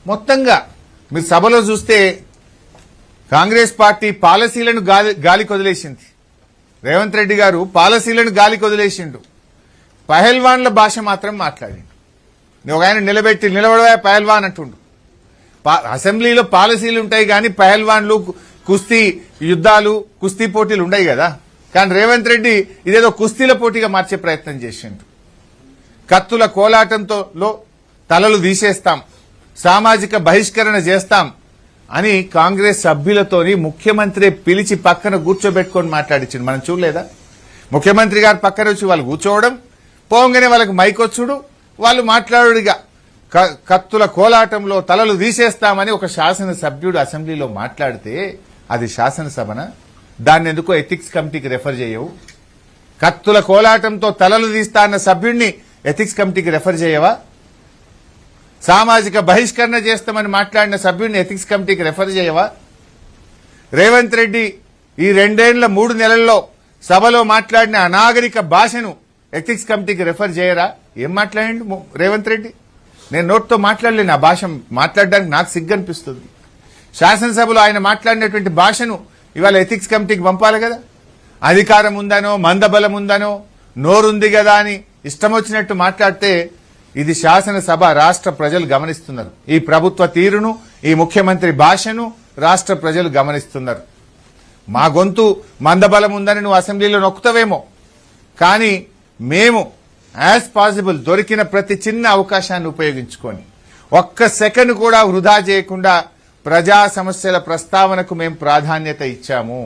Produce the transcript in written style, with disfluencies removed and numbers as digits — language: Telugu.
మొత్తంగా మీరు సభలో చూస్తే కాంగ్రెస్ పార్టీ పాలసీలను గాలికి వదిలేసింది. రేవంత్ రెడ్డి గారు పాలసీలను గాలికి వదిలేసిండు. పహల్వాన్ల భాష మాత్రం మాట్లాడిండు. ఒక ఆయన నిలబడవా పహల్వాన్ అంటుండు. అసెంబ్లీలో పాలసీలు ఉంటాయి కానీ పహల్వాన్లు కుస్తీ యుద్ధాలు కుస్తీ పోటీలు ఉండయి కదా. కానీ రేవంత్ రెడ్డి ఇదేదో కుస్తీల పోటీగా మార్చే ప్రయత్నం చేసిండు. కత్తుల కోలాటంతో తలలు తీసేస్తాం, సామాజిక బహిష్కరణ చేస్తాం అని కాంగ్రెస్ సభ్యులతోని ముఖ్యమంత్రి పిలిచి పక్కన కూర్చోబెట్టుకొని మాట్లాడించిండు. మనం చూడలేదా? ముఖ్యమంత్రి గారు పక్కన వచ్చి వాళ్ళు కూర్చోవడం, పోగానే వాళ్ళకి మైకొచ్చుడు, వాళ్ళు మాట్లాడుడిగా కత్తుల కోలాటంలో తలలు తీసేస్తామని ఒక శాసనసభ్యుడు అసెంబ్లీలో మాట్లాడితే అది శాసనసభన? దాన్ని ఎందుకో ఎథిక్స్ కమిటీకి రెఫర్ చేయవు? కత్తుల కోలాటంతో తలలు తీస్తా అన్న సభ్యుడిని ఎథిక్స్ కమిటీకి రెఫర్ చేయవా? సామాజిక బహిష్కరణ చేస్తామని మాట్లాడిన సభ్యుడిని ఎథిక్స్ కమిటీకి రెఫర్ చేయవా? రేవంత్ రెడ్డి ఈ 2 ఏళ్ల 3 నెలల్లో సభలో మాట్లాడిన అనాగరిక భాషను ఎథిక్స్ కమిటీకి రెఫర్ చేయరా? ఏం మాట్లాడండి రేవంత్ రెడ్డి? నేను నోట్తో మాట్లాడలేను. ఆ భాష మాట్లాడడానికి నాకు సిగ్గు అనిపిస్తుంది. శాసనసభలో ఆయన మాట్లాడినటువంటి భాషను ఇవాళ ఎథిక్స్ కమిటీకి పంపాలి కదా. అధికారం ఉందనో మందబలం ఉందనో నోరుంది కదా అని ఇష్టం వచ్చినట్టు మాట్లాడితే ఇది శాసనసభ, రాష్ట్ర ప్రజలు గమనిస్తున్నారు. ఈ ప్రభుత్వ తీరును, ఈ ముఖ్యమంత్రి భాషను రాష్ట్ర ప్రజలు గమనిస్తున్నారు. మా గొంతు మందబలం ఉందని నువ్వు అసెంబ్లీలో నొక్కుతావేమో, కానీ మేము యాజ్ పాసిబుల్ దొరికిన ప్రతి చిన్న అవకాశాన్ని ఉపయోగించుకొని ఒక్క సెకండ్ కూడా వృధా చేయకుండా ప్రజా సమస్యల ప్రస్తావనకు మేము ప్రాధాన్యత ఇచ్చాము.